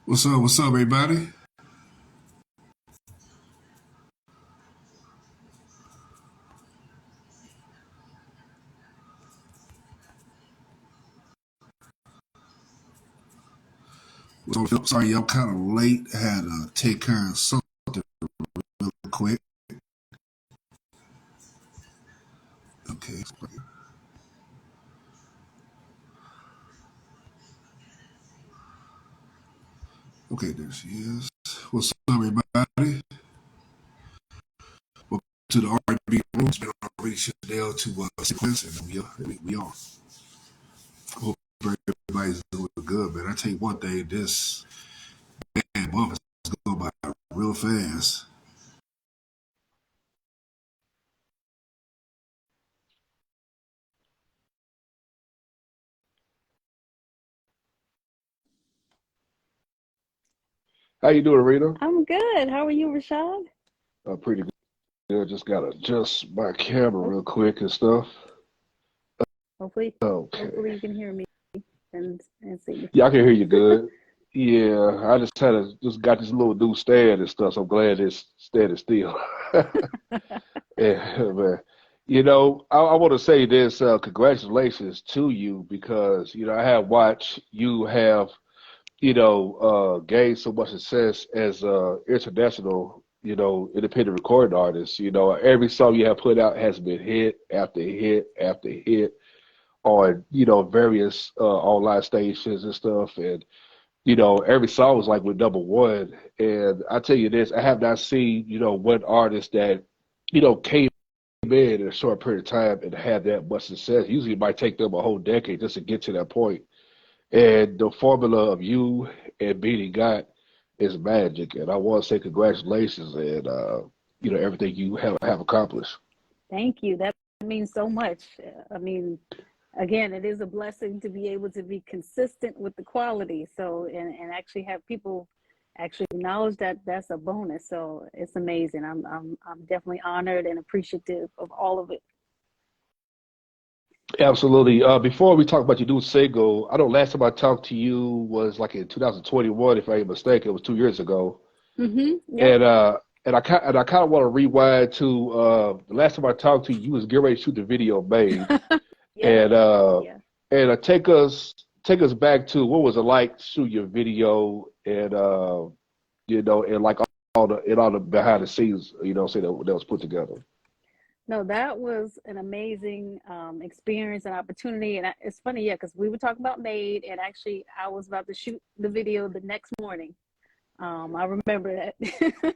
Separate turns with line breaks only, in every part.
What's up, everybody? Sorry, y'all kind of late. I had to take care of something real quick. Okay, okay, there she is. What's up, everybody? Welcome to the R&B room. It's been Rina Chanel to sequence, and we are. Hope everybody's doing good, man. I tell you one thing, this month is going by real fast.
How you doing, Rita?
I'm good. How are you, Rashad?
Pretty good. Just gotta adjust my camera
Oh,
real quick and stuff.
hopefully,
Okay.
you can hear me and see me.
Yeah, I can hear you good. Yeah, I just got this little new stand and stuff, so I'm glad it's steady still. Yeah, man. I want to say this, congratulations to you because, I have watched you have gain so much success as international, independent recording artist. Every song you have put out has been hit after hit after hit on, various online stations and stuff. And, every song was like with number one. And I tell you this, I have not seen, one artist that, came in a short period of time and had that much success. Usually it might take them a whole decade just to get to that point. And the formula of you and Beanie got is magic. And I want to say congratulations and everything you have accomplished.
Thank you. That means so much. I mean, again, it is a blessing to be able to be consistent with the quality. So, and actually have people actually acknowledge that that's a bonus. So it's amazing. I'm definitely honored and appreciative of all of it.
Absolutely. Before we talk about your new single, I know last time I talked to you was like in 2021, if I ain't mistaken. It was 2 years ago.
Yep.
And I kind of want to rewind to the last time I talked to you, you was getting ready to shoot the video Made.
Yeah.
And
Yeah.
take us back to what was it like to shoot your video and and like all the behind the scenes, say that was put together.
No, that was an amazing experience and opportunity. And it's funny, yeah, because we were talking about Made, and actually, I was about to shoot the video the next morning. I remember that.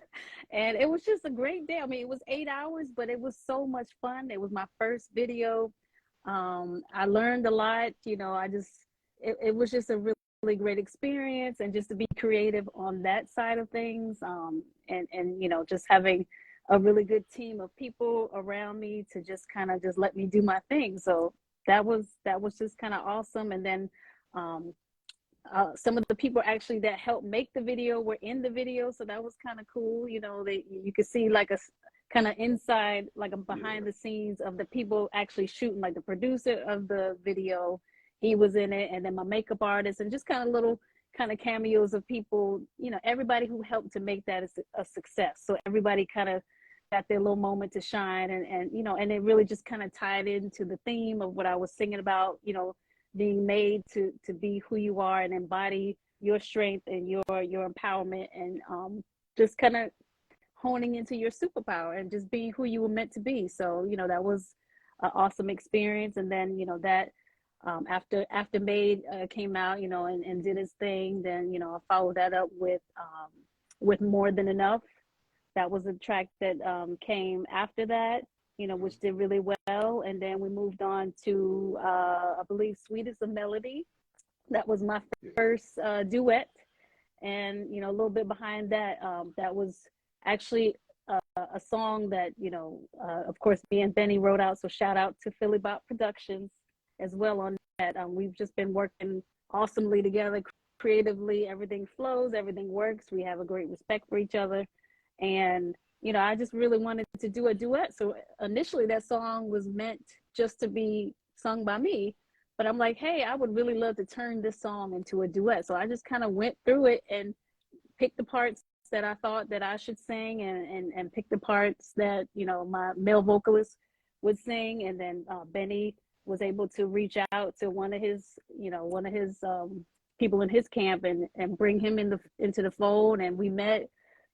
And it was just a great day. I mean, it was 8 hours, but it was so much fun. It was my first video. I learned a lot. It was just a really great experience, and just to be creative on that side of things. And just having a really good team of people around me to just kind of just let me do my thing. So that was just kind of awesome. And then um, some of the people actually that helped make the video were in the video, so that was kind of cool. You could see like a kind of inside, like a behind
Yeah.
the scenes of the people actually shooting, like the producer of the video, he was in it, and then my makeup artist, and just kind of little kind of cameos of people, everybody who helped to make that a success. So everybody kind of got their little moment to shine, and it really just kind of tied into the theme of what I was singing about, being made to be who you are and embody your strength and your empowerment, and just kind of honing into your superpower and just being who you were meant to be. So that was an awesome experience. And then that after Made came out, and did his thing, then I followed that up with More Than Enough. That was a track that came after that, which did really well. And then we moved on to, I believe, Sweet as a Melody. That was my first duet. And, a little bit behind that, that was actually a song that, of course, me and Benny wrote out. So shout out to Philly Bop Productions as well on that. We've just been working awesomely together creatively. Everything flows, everything works. We have a great respect for each other. And I just really wanted to do a duet. So initially that song was meant just to be sung by me, but I'm like, hey, I would really love to turn this song into a duet. So I just kind of went through it, and pick the parts that I thought that I should sing, and pick the parts that, you know, my male vocalist would sing. And then Benny was able to reach out to one of his, you know, one of his people in his camp, and bring him into the fold. And we met,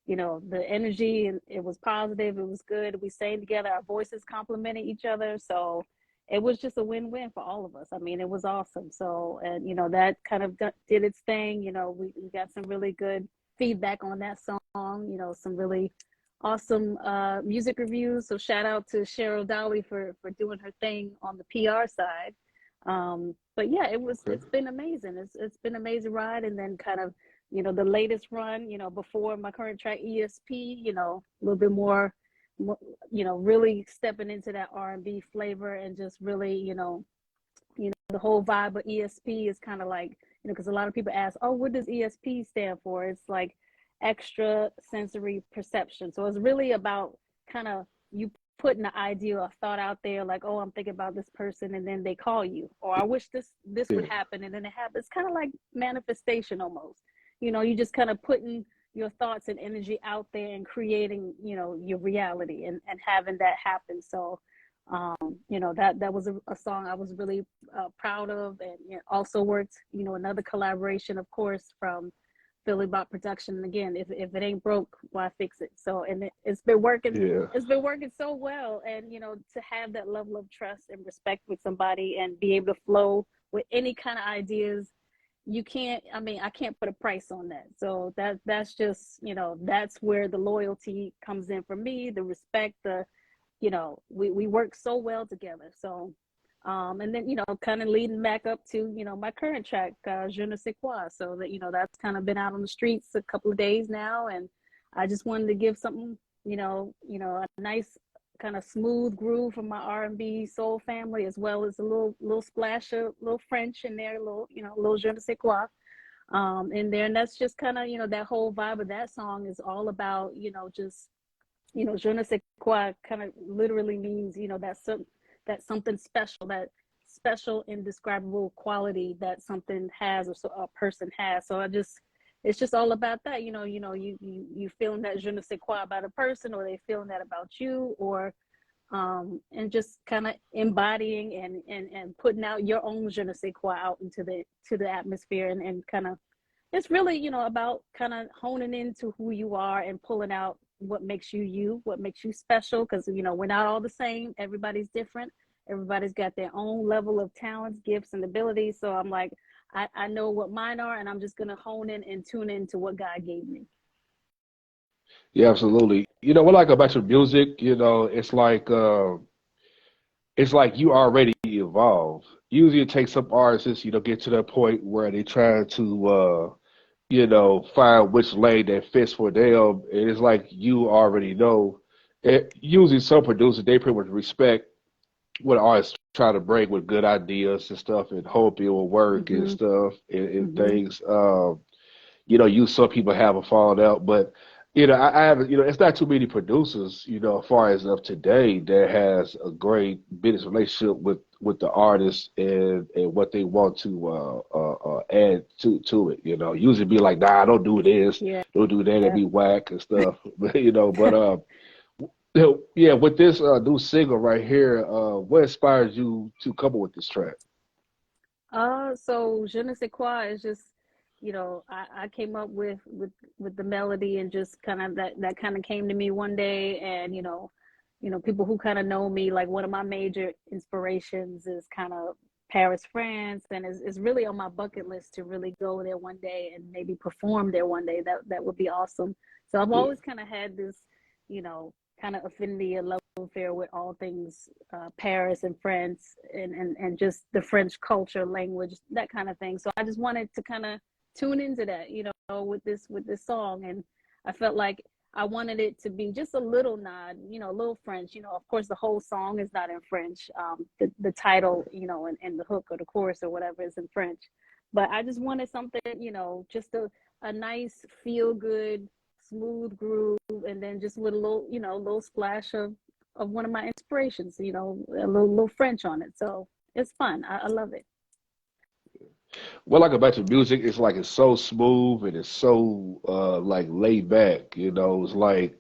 you know, the energy, and it was positive, it was good, we sang together, our voices complemented each other, so it was just a win-win for all of us. I mean, it was awesome. So, and you know, that kind of did its thing. You know, we got some really good feedback on that song, you know, some really awesome music reviews. So shout out to Cheryl Dolly for doing her thing on the PR side. But yeah, it's been amazing. It's been an amazing ride. And then kind of, you know, the latest run, you know, before my current track ESP, you know, a little bit more, you know, really stepping into that R&B flavor, and just really, you know, the whole vibe of ESP is kind of like, you know, because a lot of people ask, oh, what does ESP stand for? It's like extra sensory perception. So it's really about kind of you putting the idea or thought out there, like, oh, I'm thinking about this person, and then they call you, or I wish this would happen, and then it happens. It's kind of like manifestation almost. You know, you just kind of putting your thoughts and energy out there and creating, you know, your reality, and having that happen. So, you know, that was a song I was really proud of. And you know, also worked, you know, another collaboration, of course, from Philly Bot Production. And again, if it ain't broke, why fix it? So, and it's been working.
Yeah.
It's been working so well. And, you know, to have that level of trust and respect with somebody, and be able to flow with any kind of ideas, you can't, I mean, I can't put a price on that. So that's just, you know, that's where the loyalty comes in for me, the respect, you know, we work so well together. So, and then, you know, kind of leading back up to, you know, my current track, Je ne sais quoi. So that, you know, that's kind of been out on the streets a couple of days now. And I just wanted to give something, you know, a nice kind of smooth groove from my R&B soul family, as well as a little splash of little French in there, a little, you know, a little je ne sais quoi in there. And that's just kind of, you know, that whole vibe of that song is all about, you know, just, you know, je ne sais quoi kind of literally means, you know, that's something special, that special indescribable quality that something has, or so a person has. So it's just all about that, you know, you feeling that je ne sais quoi about a person, or they feeling that about you, or and just kind of embodying and putting out your own je ne sais quoi out into the atmosphere, and kind of, it's really, you know, about kind of honing into who you are and pulling out what makes you, what makes you special. Because, you know, we're not all the same. Everybody's different. Everybody's got their own level of talents, gifts, and abilities. So I'm like, I know what mine are, and I'm just going to hone in and tune into what God gave me.
Yeah, absolutely. You know, what I like about your music, you know, it's like you already evolved. Usually it takes some artists, you know, get to that point where they try to you know, find which lane that fits for them. And it's like you already know. Usually some producers, they pretty much respect what artists try to bring with good ideas and stuff, and hope it will work and
Mm-hmm.
stuff, and
Mm-hmm.
things. You know, some people have a falling out, but you know, I have, you know, it's not too many producers, you know, as far as of today, that has a great business relationship with the artist, and what they want to add to it. You know, usually be like, nah, don't do this,
Yeah.
don't do that, it'd be whack and stuff. But you know, you know, yeah, with this new single right here, what inspires you to come up with this track?
So je ne sais quoi is just, you know, I came up with the melody, and just kind of that kind of came to me one day. And people who kind of know me, like, one of my major inspirations is kind of Paris, France, and it's really on my bucket list to really go there one day and maybe perform there one day. That would be awesome. So I've
Yeah,
always kind of had this, kind of affinity and love affair with all things Paris and France, and just the French culture, language, that kind of thing. So I just wanted to kind of tune into that, with this song. And I felt like I wanted it to be just a little nod, a little French. Of course, the whole song is not in French. The title, and the hook or the chorus or whatever is in French. But I just wanted something, just a nice, feel good, smooth groove, and then just with a little splash of one of my inspirations, a little French on it. So it's fun. I love it.
What I like about your music is like it's so smooth and it's so like laid back. You know, it's like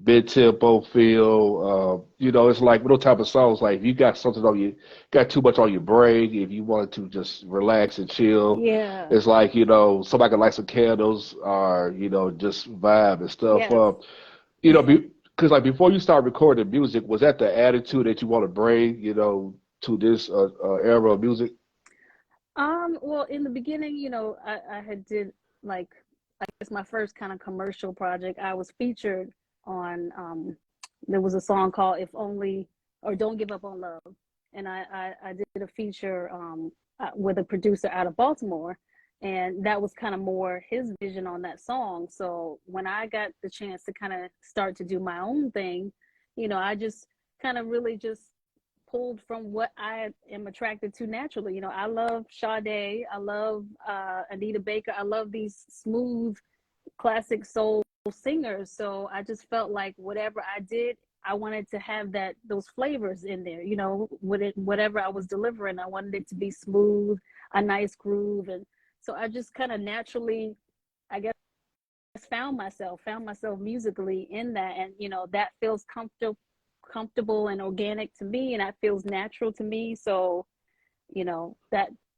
mid tempo feel. You know, it's like those type of songs. Like if you got something on you, got too much on your brain. If you wanted to just relax and chill,
Yeah.
it's like somebody can light some candles or just vibe and stuff.
Yes.
You know, because like before you start recording music, was that the attitude that you want to bring? To this era of music?
Well, in the beginning, I had did like I guess my first kind of commercial project. I was featured on there was a song called If Only or Don't Give Up on Love. And I did a feature with a producer out of Baltimore, and that was kind of more his vision on that song. So when I got the chance to kind of start to do my own thing, I just kind of really just pulled from what I am attracted to naturally. I love Sade. I love Anita Baker. I love these smooth classic soul singers. So I just felt like whatever I did, I wanted to have those flavors in there. Whatever I was delivering, I wanted it to be smooth, a nice groove, and so I just kind of naturally, I guess, found myself musically in that, and that feels comfortable and organic to me, and that feels natural to me. So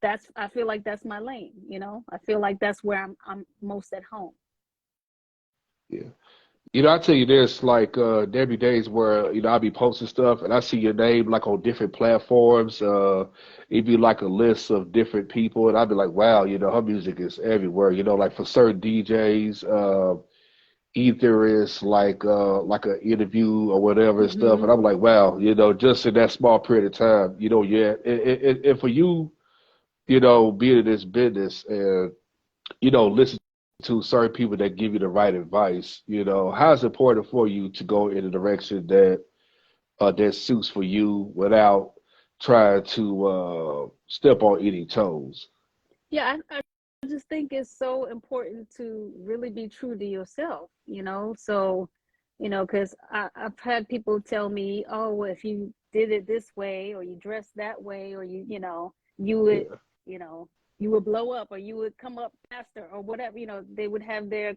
that's I feel like that's my lane. I feel like that's where I'm most at home.
Yeah. I tell you this, like there be days where, I'll be posting stuff and I see your name like on different platforms. It'd be like a list of different people and I'd be like, wow, her music is everywhere. Like for certain DJs, either it's like an interview or whatever and stuff.
Hmm.
And I'm like, wow, just in that small period of time, yeah. And for you, being in this business and listen to certain people that give you the right advice. How is it important for you to go in a direction that suits for you without trying to step on any toes?
Yeah, I just think it's so important to really be true to yourself. So because I've had people tell me, oh, well, if you did it this way or you dress that way or you would
Yeah,
you know you would blow up or you would come up faster or whatever. They would have their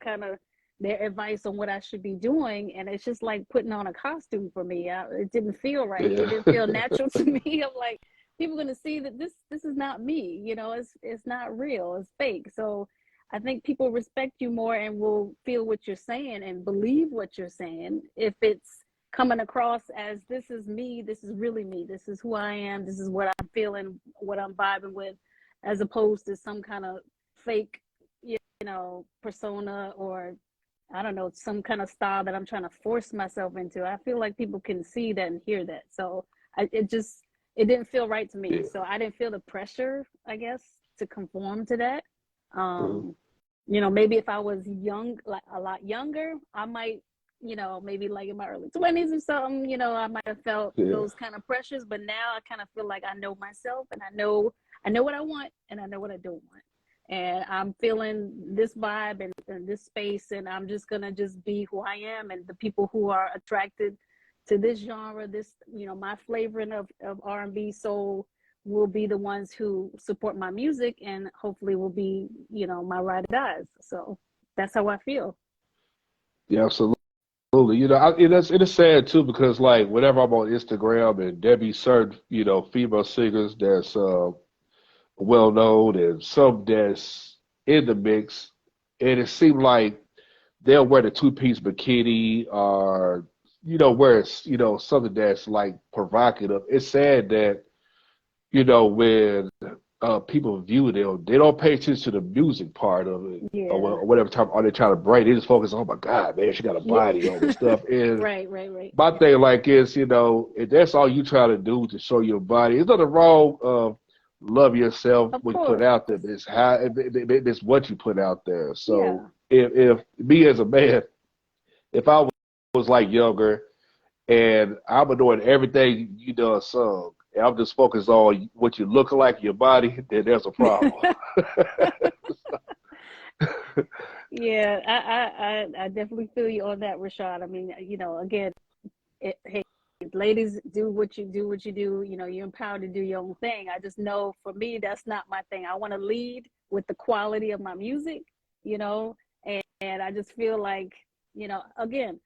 advice on what I should be doing, and it's just like putting on a costume for me. It didn't feel right. It
yeah,
didn't feel natural to me. I'm like, people are going to see that this is not me. It's not real. It's fake. So I think people respect you more and will feel what you're saying and believe what you're saying if it's coming across as this is me, this is really me, this is who I am, this is what I'm feeling, what I'm vibing with, as opposed to some kind of fake, persona, or I don't know, some kind of style that I'm trying to force myself into. I feel like people can see that and hear that. So it didn't feel right to me.
yeah.
So I didn't feel the pressure, I guess, to conform to that.
Mhm.
Um, maybe if I was young, like a lot younger, I might, maybe like in my early 20s or something, I might have felt
Yeah,
those kind of pressures. But now I kind of feel like I know myself, and I know what I want and I know what I don't want. And I'm feeling this vibe and this space, and I'm just gonna just be who I am. And the people who are attracted to this genre, this, my flavoring of R&B soul, will be the ones who support my music and hopefully will be, my ride or dies. So that's how I feel.
yeah, absolutely. It is sad too because like whenever I'm on Instagram and there be certain female singers that's well known and some that's in the mix, and it seemed like they'll wear the two-piece bikini or wear something that's like provocative. It's sad that when people view them, they don't pay attention to the music part of it
Yeah.
or whatever time are they trying to break. They just focus on, oh my God, man, she got a
Yeah.
body on and stuff. And
Right, right, right.
my thing like is, if that's all you try to do to show your body, there's nothing wrong. Love yourself
Of
when you put
course.
it out there. But it's what you put out there. So
Yeah.
if me as a man, if I was like younger and I'm doing everything you done sung, and I'm just focused on what you look like, your body, then there's a problem.
Yeah, I definitely feel you on that, Rashad. I mean, again, hey, ladies, do what you do, you know, you're empowered to do your own thing. I just know for me, that's not my thing. I want to lead with the quality of my music, you know, and I just feel like, you know, again,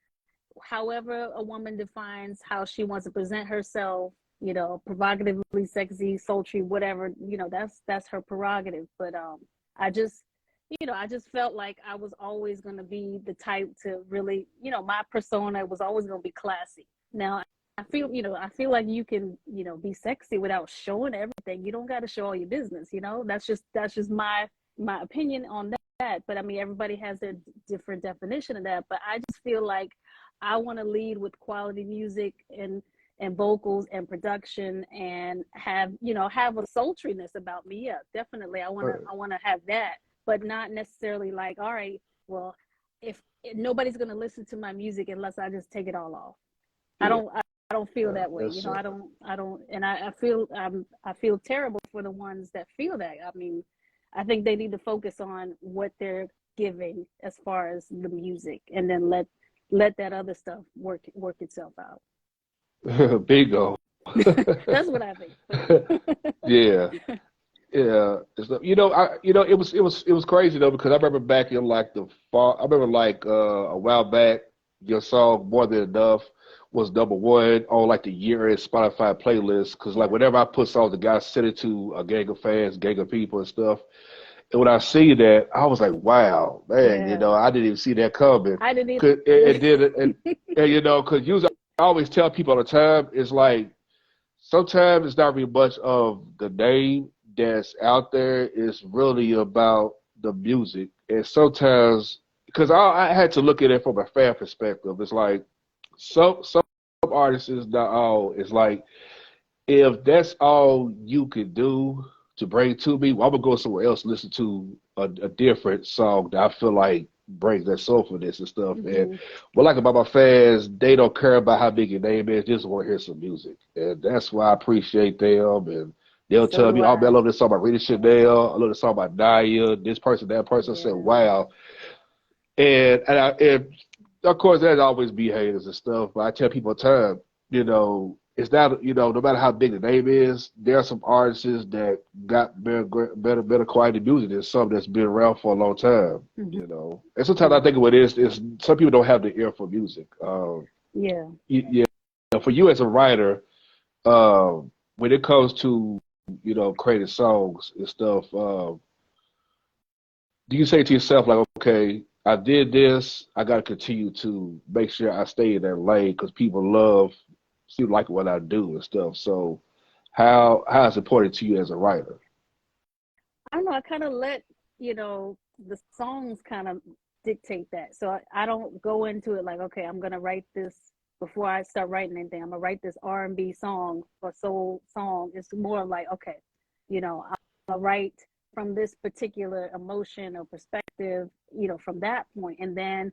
however a woman defines how she wants to present herself, you know, provocatively sexy, sultry, whatever, you know, that's her prerogative. But I just, you know, I just felt like I was always going to be the type to really, you know, my persona was always going to be classy. Now I feel, you know, I feel like you can, you know, be sexy without showing everything. You don't got to show all your business, you know. That's just my opinion on that. But I mean, everybody has their different definition of that. But I just feel like I want to lead with quality music and vocals and production, and have, you know, have a sultriness about me. Yeah, definitely. I want to have that, but not necessarily like, all right, well, if nobody's going to listen to my music unless I just take it all off.
Yeah.
I don't feel that way. You know, I don't, and I feel terrible for the ones that feel that. I mean, I think they need to focus on what they're giving as far as the music, and then let that other stuff work itself out.
Bingo.
That's what I think.
Yeah. Yeah, you know, it was crazy though, because I remember back in like the fall. I remember like a while back, your song "More Than Enough" was #1 on like the year-end Spotify playlist. Because like whenever I put songs, the guys send it to a gang of fans, gang of people and stuff. And when I see that, I was like, wow, man, you
Yeah,
know, I didn't even see that coming.
I didn't
And you know, because usually I always tell people all the time, it's like sometimes it's not really much of the name that's out there. It's really about the music. And sometimes, because I had to look at it from a fan perspective, it's like some artists is not all. It's like if that's all you could do to bring to me, well, I'm gonna go somewhere else and listen to a different song that I feel like brings that soulfulness and stuff. And
mm-hmm.
what I like about my fans, they don't care about how big your name is, they just want to hear some music. And that's why I appreciate them. And they'll
So
tell me,
do
oh man, I
I.
love this song by Rina Chanel, I love this song by Naya, this person, that person. I said,
Yeah,
wow. And of course, there's always be haters and stuff, but I tell people all the time, you know, it's not, you know, no matter how big the name is, there are some artists that got better quality music than some that's been around for a long time,
mm-hmm.
you know. And sometimes I think of it is some people don't have the ear for music.
Yeah.
Yeah, for you as a writer, when it comes to, you know, creating songs and stuff, do you say to yourself like, okay, I did this, I got to continue to make sure I stay in that lane because people seem like what I do and stuff. So how is it important to you as a writer?
I don't know. I kind of let, you know, the songs kind of dictate that. So I don't go into it like, okay, I'm gonna write this before I start writing anything. I'm gonna write this R&B song or soul song. It's more like, okay, you know, I'll write from this particular emotion or perspective, you know, from that point, and then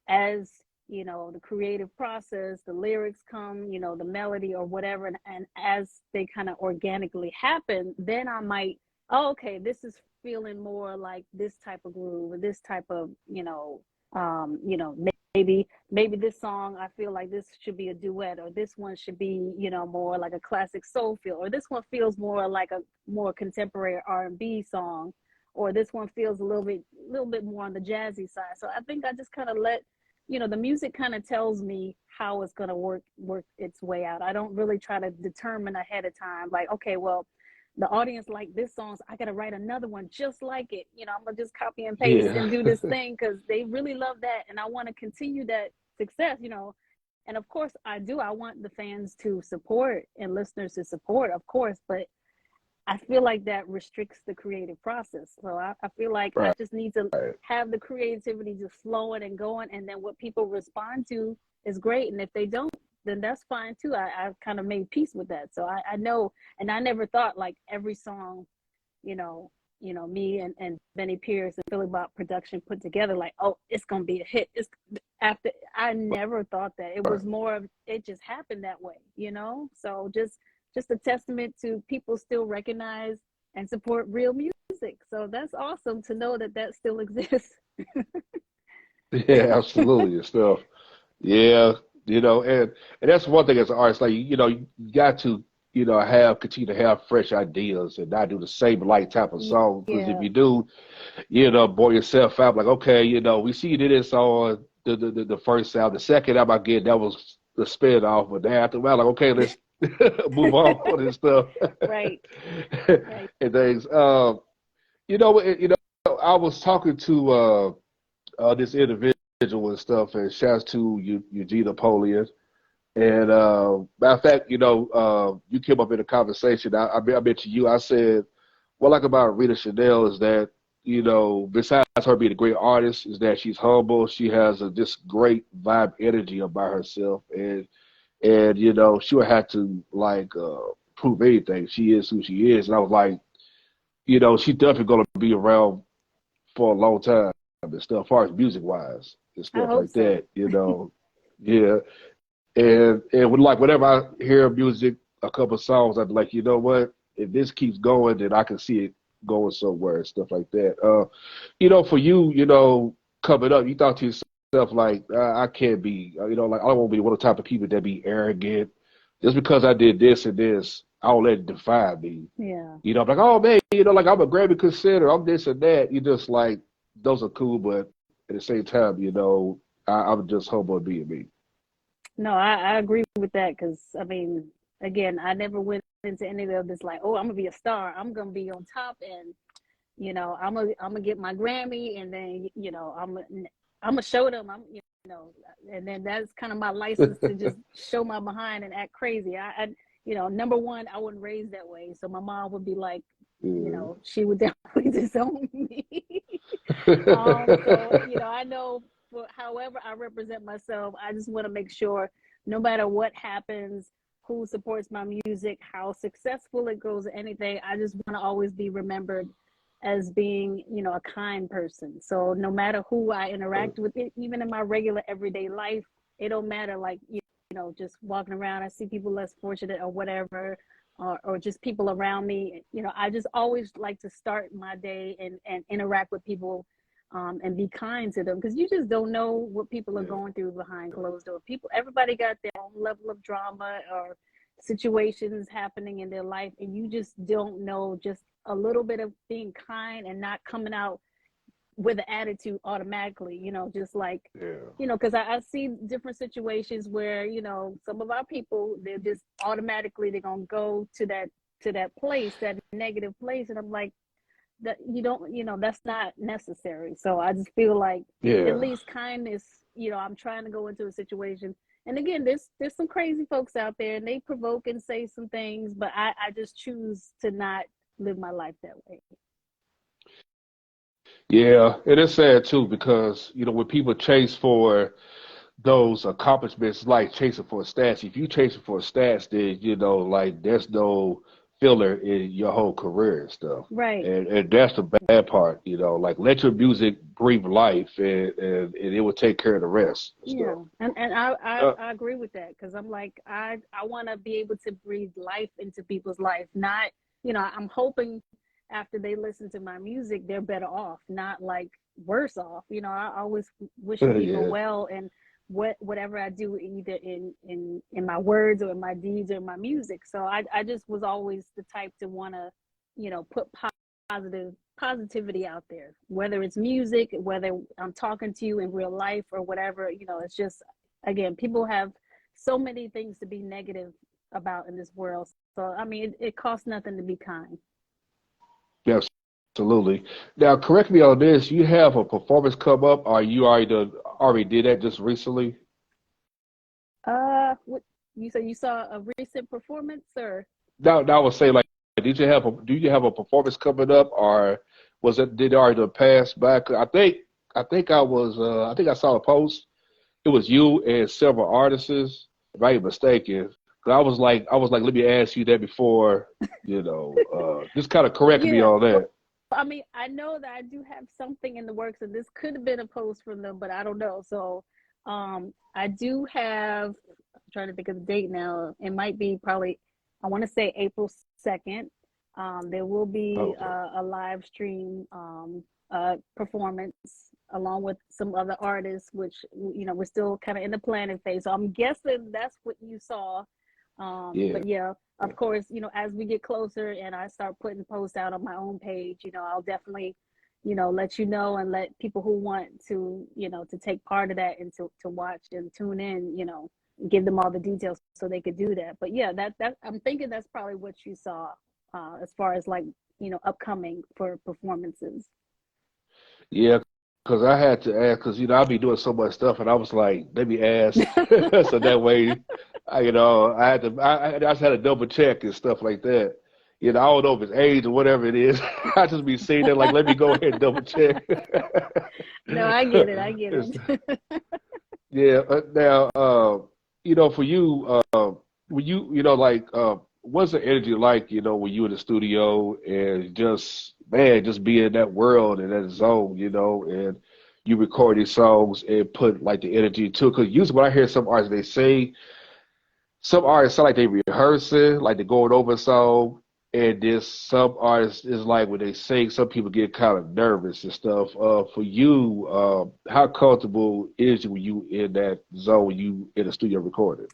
as you know, the creative process, the lyrics come, you know, the melody or whatever, and as they kind of organically happen, then I might, oh, okay, this is feeling more like this type of groove or this type of, you know, maybe this song I feel like this should be a duet, or this one should be, you know, more like a classic soul feel, or this one feels more like a more contemporary R&B song, or this one feels a little bit more on the jazzy side. So I think I just kind of let, you know, the music kind of tells me how it's going to work its way out. I don't really try to determine ahead of time like, okay, well, the audience like this song, so I got to write another one just like it. You know, I'm gonna just copy and paste
Yeah.
and do this thing because they really love that, and I want to continue that success. You know, and of course I do. I want the fans to support and listeners to support, of course, but I feel like that restricts the creative process. So I feel like I
Right.
just need to have the creativity just flowing and going, and then what people respond to is great, and if they don't, then that's fine too. I've kind of made peace with that. So I know, and I never thought like every song, you know, me and Benny Pierce and Philly Bop production put together, like, oh, it's gonna be a hit. It's after I never thought that. It
Right.
was more of it just happened that way, you know? So just a testament to people still recognize and support real music. So that's awesome to know that that still exists.
Yeah, absolutely and stuff. Yeah. And that's one thing as an artist, like, you got to, continue to have fresh ideas and not do the same like type of song. Because if
Yeah.
you do, bore yourself out. Like, okay, we see you did this on the first album. The second album I get, that was the spin off. But then after a while, like, okay, let's move on and stuff.
Right. Right.
And things. I was talking to this individual and stuff, and shouts to Eugene Napoleon. And matter of fact, you came up in a conversation. I mentioned you. I said, what I like about Rina Chanel is that, besides her being a great artist, is that she's humble. She has this great vibe energy about herself, and she would have to like prove anything. She is who she is, and I was like, she's definitely gonna be around for a long time and stuff, as far as music wise and
I
stuff
hope
like
so.
that. Yeah. And whenever I hear music, a couple of songs, I'd be like, you know what? If this keeps going, then I can see it going somewhere and stuff like that. For you, coming up, you thought to yourself like, I can't be, like I don't want to be one of the type of people that be arrogant. Just because I did this and this, I don't let it define me.
Yeah.
I'm like, oh man, like I'm a Grammy contender, I'm this and that. You just like those are cool, but at the same time, I'm just humble being me.
No, I agree with that because I mean, again, I never went into any of this like, oh, I'm gonna be a star. I'm gonna be on top, and I'm gonna get my Grammy, and then I'm gonna show them. And then that's kind of my license to just show my behind and act crazy. Number one, I wasn't raised that way, so my mom would be like,
Mm.
she would definitely disown me. So I know for however I represent myself, I just want to make sure no matter what happens, who supports my music, how successful it goes, anything, I just want to always be remembered as being, a kind person. So no matter who I interact with, even in my regular everyday life, it don't matter. Like, just walking around, I see people less fortunate or whatever, or just people around me. I just always like to start my day and interact with people, and be kind to them because you just don't know what people are
Yeah.
going through behind closed doors. Everybody got their own level of drama or situations happening in their life, and you just don't know. Just a little bit of being kind and not coming out with an attitude automatically, just like,
Yeah.
because I see different situations where, some of our people, they're just automatically, they're going to go to that place, that negative place. And I'm like, that you don't, that's not necessary. So I just feel like at
Yeah.
least kindness, I'm trying to go into a situation. And again, there's some crazy folks out there and they provoke and say some things, but I just choose to not live my life that way.
Yeah. It is sad too because, when people chase for those accomplishments, it's like chasing for a stats. If you chasing for a stats, then, like there's no filler in your whole career and stuff.
Right.
And that's the bad part, like let your music breathe life and it will take care of the rest and
Yeah,
stuff.
and I I,
Uh,
I agree with that because I'm like I want to be able to breathe life into people's life. Not, I'm hoping after they listen to my music, they're better off, not like worse off. I always wishing people
yeah.
well, and whatever I do, either in my words or in my deeds or in my music. So I just was always the type to want to, put positivity out there, whether it's music, whether I'm talking to you in real life or whatever. It's just, again, people have so many things to be negative about in this world. So I mean, it costs nothing to be kind.
Yeah, absolutely. Now, correct me on this. You have a performance come up, or you already did that just recently?
What you say? You saw a recent performance, or?
Now I would say like, do you have a performance coming up, or did it already pass back? I think I saw a post. It was you and several artists, if I ain't mistaken. 'Cause I was like, let me ask you that before, just kind of correct me
Yeah.
on
Well,
that.
I mean, I know that I do have something in the works, and this could have been a post from them, but I don't know. So, I do have. I'm trying to think of the date now. It might be probably. I want to say April 2nd. There will be
Okay.
a live stream performance along with some other artists, which, you know, we're still kind of in the planning phase. So I'm guessing that's what you saw.
Yeah.
But yeah, of course, you know, as we get closer and I start putting posts out on my own page, you know, I'll definitely, you know, let you know and let people who want to, you know, to take part of that and to watch and tune in, you know, give them all the details so they could do that. But yeah, that I'm thinking that's probably what you saw, as far as like, you know, upcoming for performances.
Yeah, because I had to ask, because you know I'll be doing so much stuff, and I was like, let me ask, so that way, you know, I just had to double check and stuff like that. You know, I don't know if it's age or whatever it is. I just be seeing it like, let me go ahead and double check.
No, I get it. I get
It's-
it.
yeah. Now, you know, for you, when you know, like, what's the energy like, you know, when you in the studio and just, man, just be in that world and that zone, you know, and you record these songs and put like the energy to it. Because usually when I hear some artists, they say, some artists sound like they rehearsing, like they're going over a song. And this some artists is like when they sing, some people get kind of nervous and stuff. For you, how comfortable is you when you in that zone when you in the studio recording?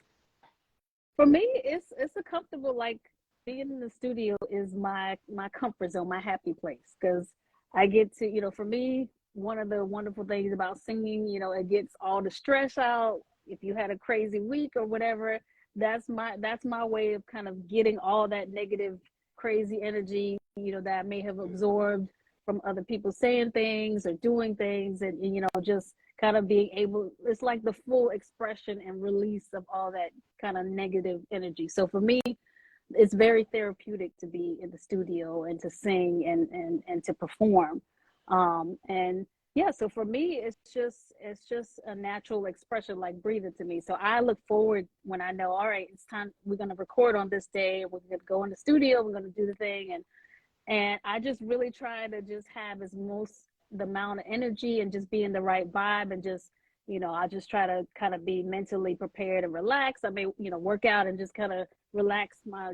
For me, it's a comfortable, like, being in the studio is my comfort zone, my happy place, because I get to, you know, for me, one of the wonderful things about singing, you know, it gets all the stress out. If you had a crazy week or whatever, that's my way of kind of getting all that negative, crazy energy, you know, that I may have absorbed from other people saying things or doing things, and you know, just kind of being able, it's like the full expression and release of all that kind of negative energy. So for me, it's very therapeutic to be in the studio and to sing and to perform. And yeah, so for me, it's just a natural expression, like breathing to me. So I look forward when I know, all right, it's time, we're going to record on this day, we're going to go in the studio, we're going to do the thing. And I just really try to just have as most the amount of energy and just be in the right vibe, and just, you know, I just try to kind of be mentally prepared and relax. I may, you know, work out and just kind of relax my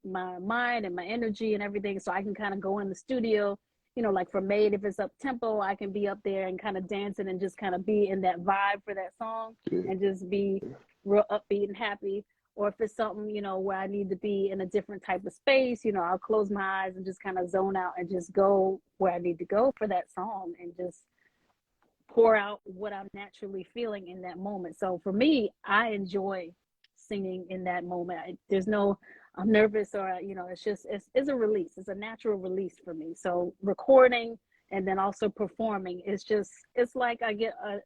mind and my energy and everything, so I can kind of go in the studio, you know, like for Made, if it's up tempo, I can be up there and kind of dancing and just kind of be in that vibe for that song
Yeah.
and just be real upbeat and happy. Or if it's something, you know, where I need to be in a different type of space, you know, I'll close my eyes and just kind of zone out and just go where I need to go for that song and just pour out what I'm naturally feeling in that moment. So for me, I enjoy singing in that moment. There's no, I'm nervous, or, you know, it's just, it's a release. It's a natural release for me. So recording and then also performing, it's just, it's like I get a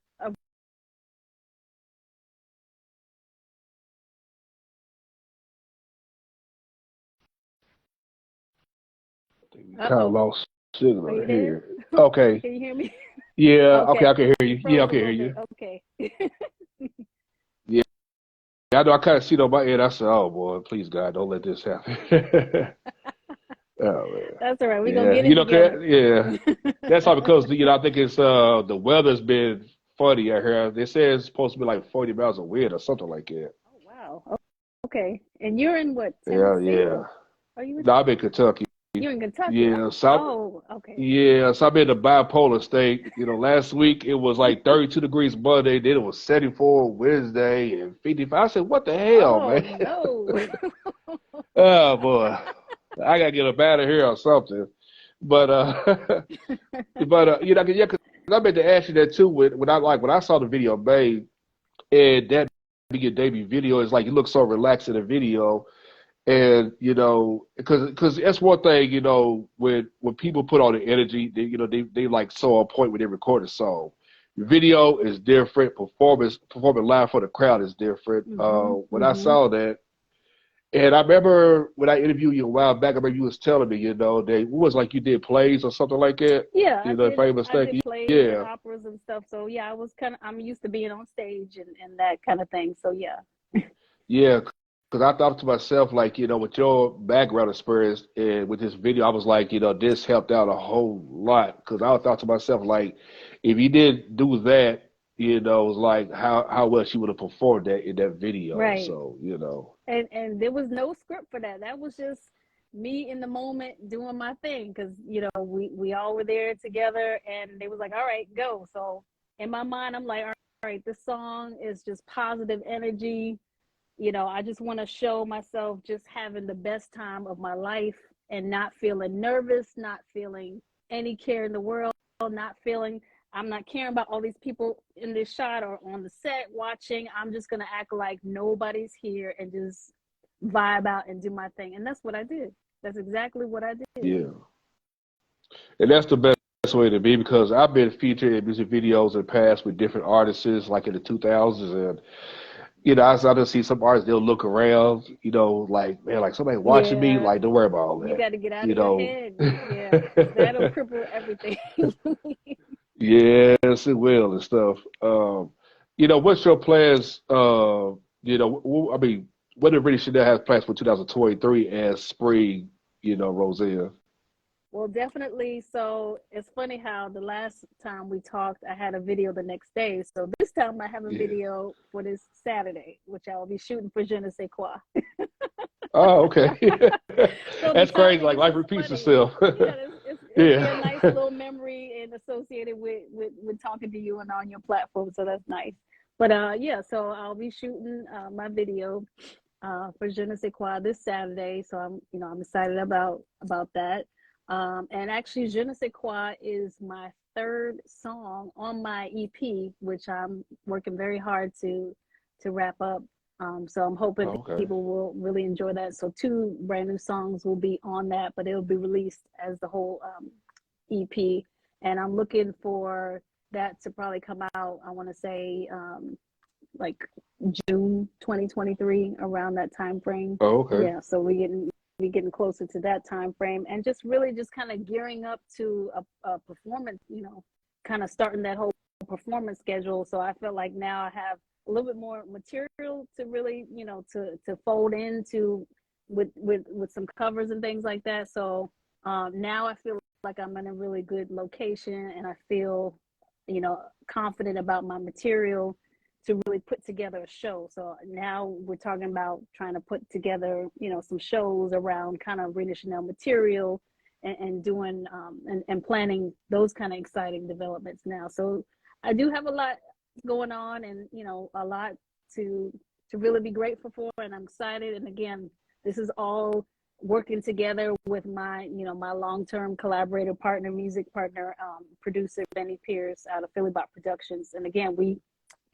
I think we kind of
uh-oh,
lost
are
signal
you there?
here. Okay.
Can you hear me?
Yeah. Okay.
Okay,
I can hear
you
you. Yeah. I
froze a
can hear
little bit.
you.
Okay.
Yeah. I know. I kind of see it on my end. I said, "Oh boy, please God, don't let this happen." Oh man.
That's all right. We're gonna
Yeah.
get
You
it
know.
together.
Yeah. That's all because you know I think it's the weather's been funny out here. They say it's supposed to be like 40 miles of wind or something like that.
Oh wow. Okay. And you're in what,
Yeah.
Tennessee?
Yeah.
Are you in?
No, I'm in Kentucky.
You're in Kentucky.
Yeah.
Oh, okay.
Yeah, so I'm in a bipolar state. You know, last week it was like 32 degrees Monday, then it was 74 Wednesday and 55. I said, what the hell,
Oh
man?
no.
Oh boy, I gotta get up out of here or something. But you know, yeah, 'cause I meant to ask you that too. When I saw the video made and that be your debut video, is like you look so relaxed in the video. And you know, because that's one thing, you know, when people put on the energy, they like so on point when they record a song. The video is different. Performing live for the crowd is different.
Mhm.
When I
Mhm.
saw that, and I remember when I interviewed you a while back, I remember you was telling me, you know, it was like you did plays or something like that.
Yeah,
You know, if I ain't
I did
mistaken.
plays and
Yeah.
operas and stuff. So yeah, I'm used to being on stage and that kind of thing. So yeah.
Yeah, because I thought to myself, like, you know, with your background experience and with this video, I was like, you know, this helped out a whole lot. Because I thought to myself, like, if you did do that, you know, it was like how well she would have performed that in that video.
Right.
So, you know,
And there was no script for that. That was just, me in the moment doing my thing, because you know we all were there together, and they was like, all right, go. So in my mind, I'm like, all right, this song is just positive energy. You know, I just want to show myself just having the best time of my life and not feeling nervous, not feeling any care in the world, not feeling I'm not caring about all these people in this shot or on the set watching. I'm just going to act like nobody's here and just vibe out and do my thing. And that's what I did. That's exactly what I did.
Yeah. And that's the best way to be, because I've been featured in music videos in the past with different artists, like in the 2000s. And, you know, I just see some artists, they'll look around, you know, like, man, like somebody watching me.
Yeah.
Like, don't worry about all
You
that,
got to get out
you
of your
know.
head. Yeah. Because that'll cripple everything.
Yes, it will and stuff. You know, what's your plans? You know, I mean, what did Rina Chanel have plans for 2023 as spring? You know, Roseanne.
Well, definitely. So it's funny how the last time we talked, I had a video the next day. So this time I have a
Yeah.
video for this Saturday, which I will be shooting for Je ne sais quoi.
Oh, okay.
So the
That's crazy.
timing
Like
is
life
just
repeats
funny.
itself.
Yeah, it'll be a nice
Yeah.
little memory and associated with talking to you and on your platform. So that's nice. But yeah, so I'll be shooting my video for Je ne sais quoi this Saturday. So I'm excited about that. And actually, Je ne sais quoi is my third song on my EP, which I'm working very hard to wrap up. So I'm hoping
Okay.
people will really enjoy that. So two brand new songs will be on that, but it'll be released as the whole EP. And I'm looking for that to probably come out, I want to say like June 2023, around that time frame.
Oh, okay.
Yeah, so we getting closer to that time frame, and just really just kind of gearing up to a performance, kind of starting that whole performance schedule. So I feel like now I have a little bit more material to really, to fold into with some covers and things like that. So now I feel like I'm in a really good location, and I feel, confident about my material to really put together a show. So now we're talking about trying to put together, some shows around kind of Rina Chanel material, and doing and planning those kind of exciting developments now. So I do have a lot going on, and a lot to really be grateful for, and I'm excited. And again, this is all working together with my my long-term collaborator, partner, music partner, producer Benny Pierce out of Philly Bot Productions. And again,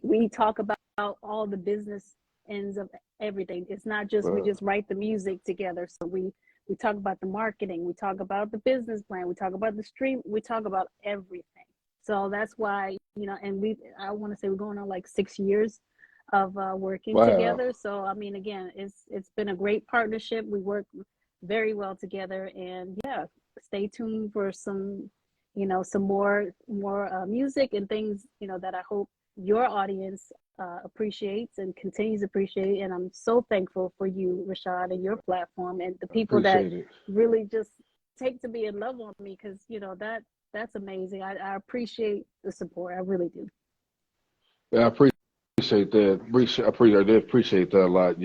we talk about all the business ends of everything. It's not just we
Uh,
just write the music together. So we talk about the marketing, we talk about the business plan, we talk about the stream, we talk about everything. So that's why, and I want to say we're going on like 6 years of working
wow.
together. So I mean, again, it's been a great partnership. We work very well together, and yeah, stay tuned for some, some more music and things, that I hope your audience appreciates and continues to appreciate. And I'm so thankful for you, Rashad, and your platform, and the people that
Appreciate it.
really just take to be in love on me, because that's amazing. I appreciate the support. I really do.
Yeah, I appreciate that. I did appreciate that a lot.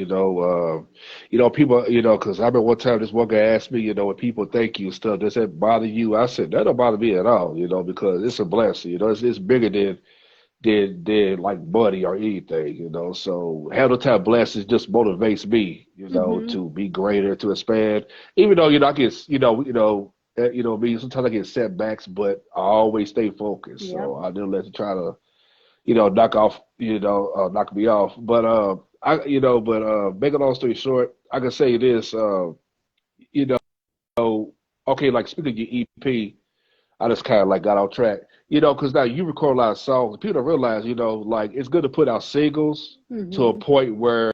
People, because I remember one time this one guy asked me, when people thank you and stuff, does that bother you? I said, that don't bother me at all, because it's a blessing. It's bigger than like money or anything. So handle time blessings just motivates me,
Mm-hmm.
to be greater, to expand. Even though, I get, me, sometimes I get setbacks, but I always stay focused.
Yep.
So I didn't let you try to knock me off. But make a long story short, I can say this, you know, okay, like speaking of your EP, I just kind of like got off track, because now you record a lot of songs. People don't realize, like it's good to put out singles to a
Mm-hmm.
point where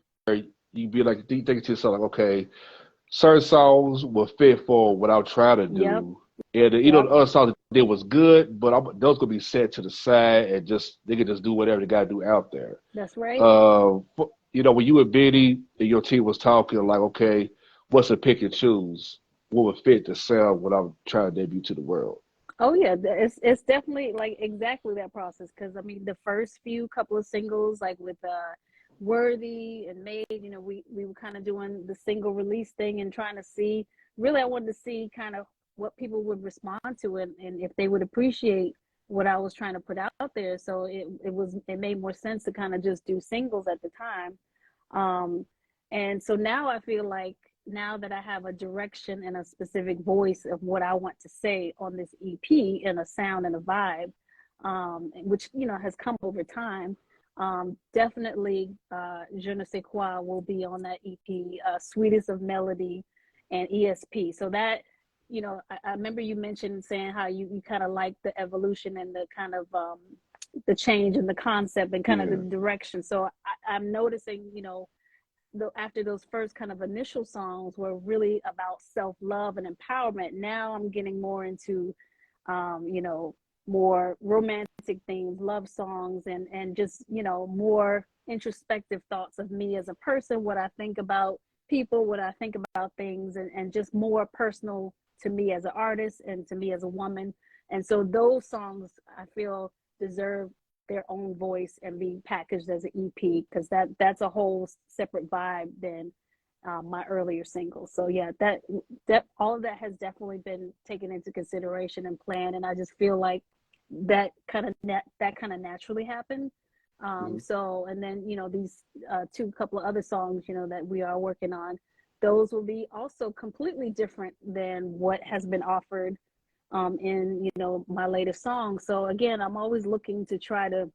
you be like thinking to yourself, like, okay, certain songs will fit for what I'm trying to
Yep.
do. And the
Yep.
other songs that did was good, but those gonna be set to the side and just they can just do whatever they gotta do out there.
That's right.
When you and Benny and your team was talking, like, okay, what's a pick and choose? What would fit the sound when I'm trying to debut to the world?
Oh yeah, it's definitely like exactly that process. Because I mean, the first few couple of singles, like with Worthy and Made, we were kind of doing the single release thing and trying to see, really I wanted to see kind of what people would respond to it and if they would appreciate what I was trying to put out there. So it made more sense to kind of just do singles at the time. And so now I feel like now that I have a direction and a specific voice of what I want to say on this EP and a sound and a vibe, which, you know, has come over time. Definitely Je ne sais quoi will be on that EP, Sweetest of Melody and ESP. So that, you know, I remember you mentioned saying how you kind of like the evolution and the kind of the change in the concept and kind of the direction. So I'm noticing, you know, after those first kind of initial songs were really about self-love and empowerment, now I'm getting more into, you know, more romantic themes, love songs, and just, you know, more introspective thoughts of me as a person, what I think about people, what I think about things, and just more personal to me as an artist and to me as a woman. And so those songs I feel deserve their own voice and be packaged as an EP, because that's a whole separate vibe than my earlier singles. So yeah, that all of that has definitely been taken into consideration and planned, and I just feel like that kind of naturally happened. So, and then, you know, these couple of other songs, you know, that we are working on, those will be also completely different than what has been offered in, you know, my latest song. So again, I'm always looking to try to,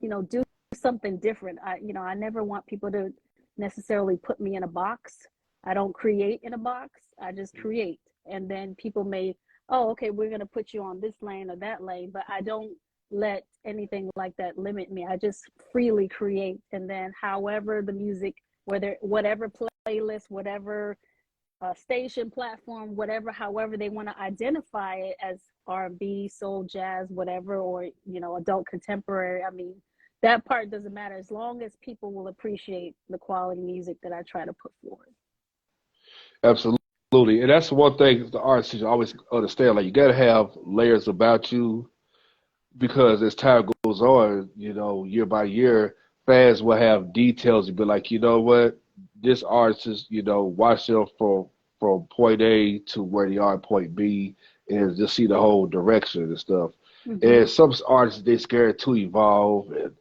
you know, do something different. I never want people to necessarily put me in a box. I don't create in a box. I just create. And then people may, oh, okay, we're going to put you on this lane or that lane, but I don't let anything like that limit me. I just freely create. And then however the music, whatever playlist, whatever station, platform, whatever, however they want to identify it as R&B, soul, jazz, whatever, or, you know, adult contemporary. I mean, that part doesn't matter as long as people will appreciate the quality music that I try to put forward.
Absolutely. And that's one thing the artists should always understand. Like, you got to have layers about you, because as time goes on, you know, year by year, fans will have details and be like, you know what, this artist is, you know, watch them from point A to where they are at point B, and just see the whole direction and stuff. And some artists, they're scared to evolve, and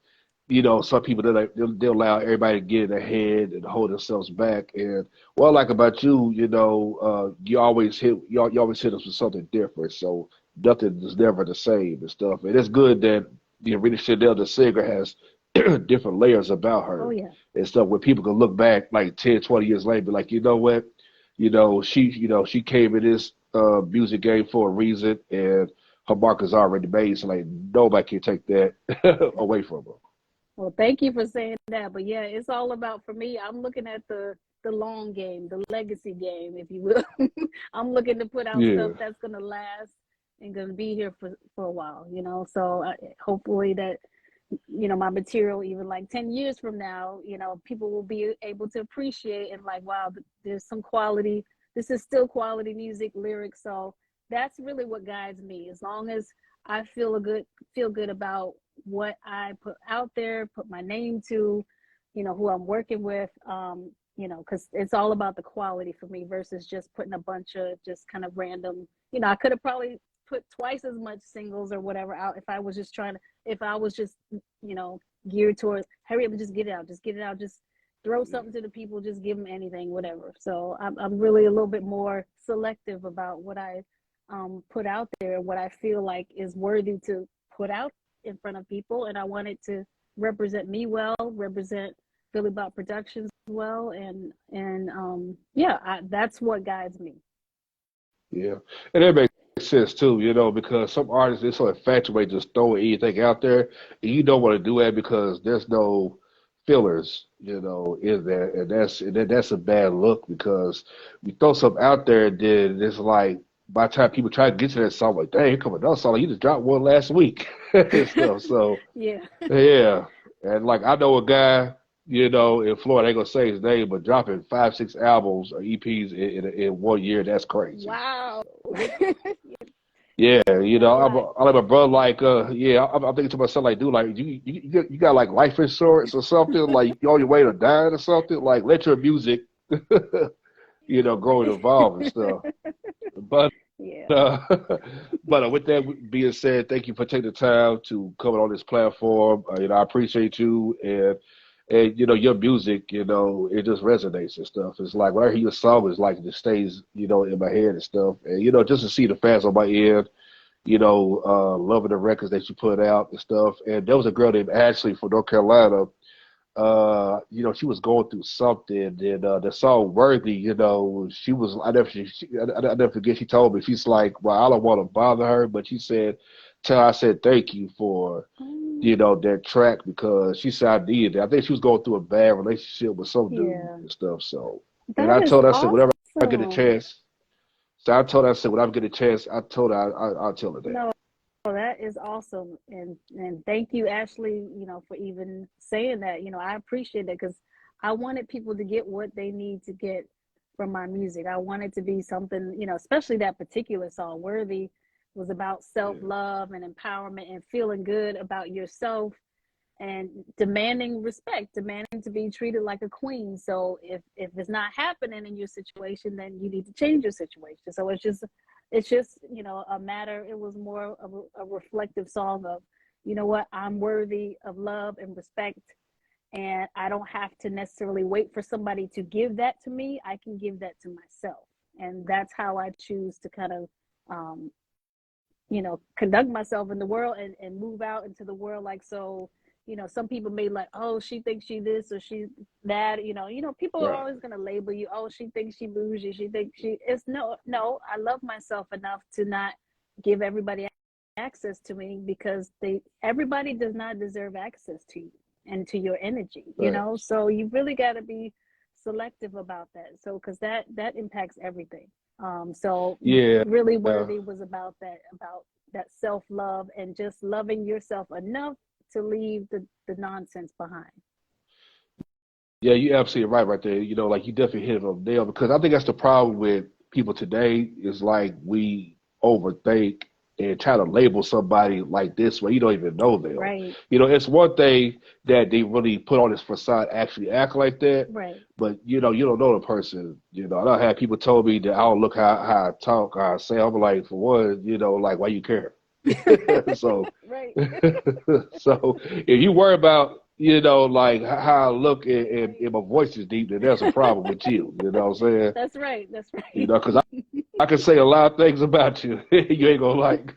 you know, some people they'll allow everybody to get in their head and hold themselves back. And what I like about you, you know, you always hit us with something different. So nothing is never the same and stuff. And it's good that, you know, Rina Chanel, the singer, has different layers about her.
Oh yeah.
And stuff where people can look back like 10, 20 years later, be like, you know what, she came in this music game for a reason, and her mark is already made. So like nobody can take that away from her.
Well, thank you for saying that. But yeah, it's all about, for me, I'm looking at the long game, the legacy game, if you will. I'm looking to put out stuff that's going to last and going to be here for a while, you know. So hopefully that, you know, my material, even like 10 years from now, you know, people will be able to appreciate and like, wow, there's some quality. This is still quality music, lyrics. So that's really what guides me. As long as I feel good about what I put out there, put my name to, you know, who I'm working with, you know, because it's all about the quality for me versus just putting a bunch of just kind of random, you know, I could have probably put twice as much singles or whatever out if I was just you know, geared towards, hurry up and just get it out, just throw something to the people, just give them anything, whatever. So I'm really a little bit more selective about what I put out there, what I feel like is worthy to put out in front of people, and I want it to represent me well, represent Philly Bop Productions well, and that's what guides me.
Yeah, and that makes sense too, you know, because some artists, they're so infatuated just throwing anything out there, and you don't want to do that because there's no fillers, you know, in there, and that's a bad look, because you throw something out there, and then it's like by the time people try to get to that song, like, dang, here come another song, like, you just dropped one last week and stuff. So
yeah,
and like I know a guy, you know, in Florida, I ain't gonna say his name, but dropping 5, 6 albums or EPs in 1 year, that's crazy.
wow.
Yeah, you
That's
know,
a lot.
I like my brother, like, I'm thinking to myself, like, dude, like, you got like life insurance or something, like you on your way to dying or something, like, let your music grow and evolve and stuff. But
Yeah.
uh, but with that being said, thank you for taking the time to come on this platform. I appreciate you and your music. It just resonates and stuff. It's like when I hear your song, it's like it just stays in my head and stuff. And just to see the fans on my end, loving the records that you put out and stuff. And there was a girl named Ashley from North Carolina. She was going through something, and the song "Worthy," she was. I never forget. She told me, she's like, "Well, I don't want to bother her," but she said, "Tell her I said thank you for, that track because she said I needed it." I think she was going through a bad relationship with some dude
Yeah.
and stuff. So, and
That
I
is
told her, I said, whenever I get a
awesome.
chance. So I told her, I said, whenever I get a chance, I told her I'll tell her that.
No, that is awesome. And thank you, Ashley, for even saying that. I appreciate it because I wanted people to get what they need to get from my music. I want it to be something, especially that particular song, Worthy, was about
Yeah,
self-love and empowerment and feeling good about yourself and demanding respect, demanding to be treated like a queen. So if it's not happening in your situation, then you need to change your situation. So it's just a matter. It was more of a reflective song of, what, I'm worthy of love and respect, and I don't have to necessarily wait for somebody to give that to me. I can give that to myself, and that's how I choose to kind of um, conduct myself in the world and move out into the world. Like, so, some people may like, oh, she thinks she this or she that, people are
right.
always going to label you. Oh, she thinks she bougie. She thinks it's no, I love myself enough to not give everybody access to me because everybody does not deserve access to you and to your energy,
Thanks.
so you really got to be selective about that. So, because that impacts everything. So
Yeah.
really Worthy was about that self-love and just loving yourself enough to leave the nonsense behind.
Yeah, you're absolutely right there. Like you definitely hit it on the nail because I think that's the problem with people today is like we overthink and try to label somebody like this when you don't even know them.
Right.
It's one thing that they really put on this facade, actually act like that,
Right.
but you don't know the person. I don't have people told me that I don't look how I talk, how I say. I'm like, for one, like why you care? So
Right.
so if you worry about, like how I look and my voice is deep, then there's a problem with you. You know what I'm saying?
That's right. That's right.
Because I can say a lot of things about you you ain't gonna like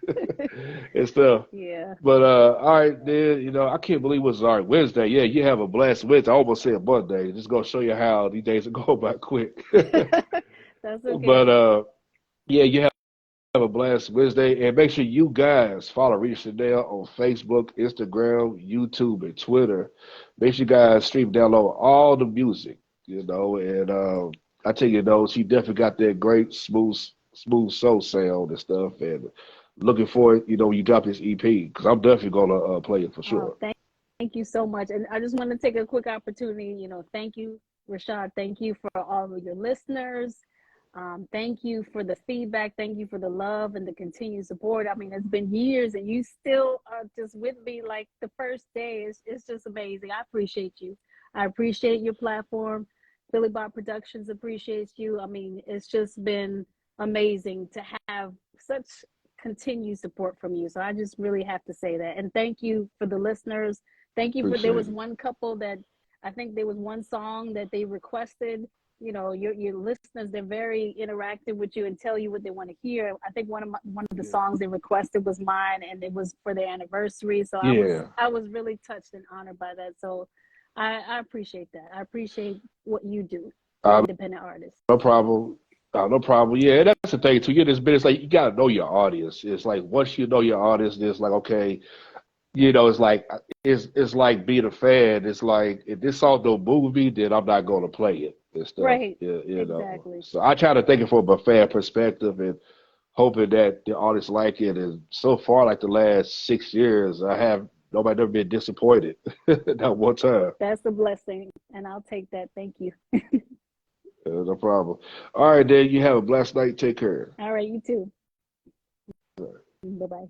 and stuff.
Yeah.
But all right, then, I can't believe it's already Wednesday. Yeah, you have a blessed Wednesday. I almost said Monday. Just gonna show you how these days are going by quick.
That's
But
okay.
yeah, you have a blessed Wednesday, and make sure you guys follow Rita Chanel on Facebook, Instagram, YouTube, and Twitter. Make sure you guys stream, download all the music, and I tell you, she definitely got that great smooth soul sound and stuff. And looking forward, when you drop this EP, because I'm definitely gonna play it for
Oh,
sure.
thank you so much. And I just want to take a quick opportunity, thank you, Rashad. Thank you for all of your listeners. Thank you for the feedback. Thank you for the love and the continued support. I mean, it's been years and you still are just with me like the first day. It's just amazing. I appreciate you. I appreciate your platform. Billy Bob Productions appreciates you. I mean, it's just been amazing to have such continued support from you. So I just really have to say that. And thank you for the listeners. Thank you for, there
Appreciate
was
it.
one couple that I think there was one song that they requested. Your listeners, they're very interactive with you and tell you what they want to hear. I think one of the
Yeah.
songs they requested was mine, and it was for their anniversary. So I was
Yeah.
I was really touched and honored by that. So I appreciate that. I appreciate what you do for
Uh,
independent artists.
no problem. No problem. Yeah, that's the thing too. You're in this business, like you gotta know your audience. It's like once you know your audience, it's like okay, it's like it's like being a fan. It's like if this song don't move me, then I'm not gonna play it and stuff.
Right.
Yeah.
Exactly.
So I try to think it from a fan perspective and hoping that the artists like it. And so far, like the last 6 years, I have nobody ever been disappointed. Not one time.
That's a blessing, and I'll take that. Thank you.
No problem. All right, then you have a blessed night. Take care.
All right, you too. Bye bye.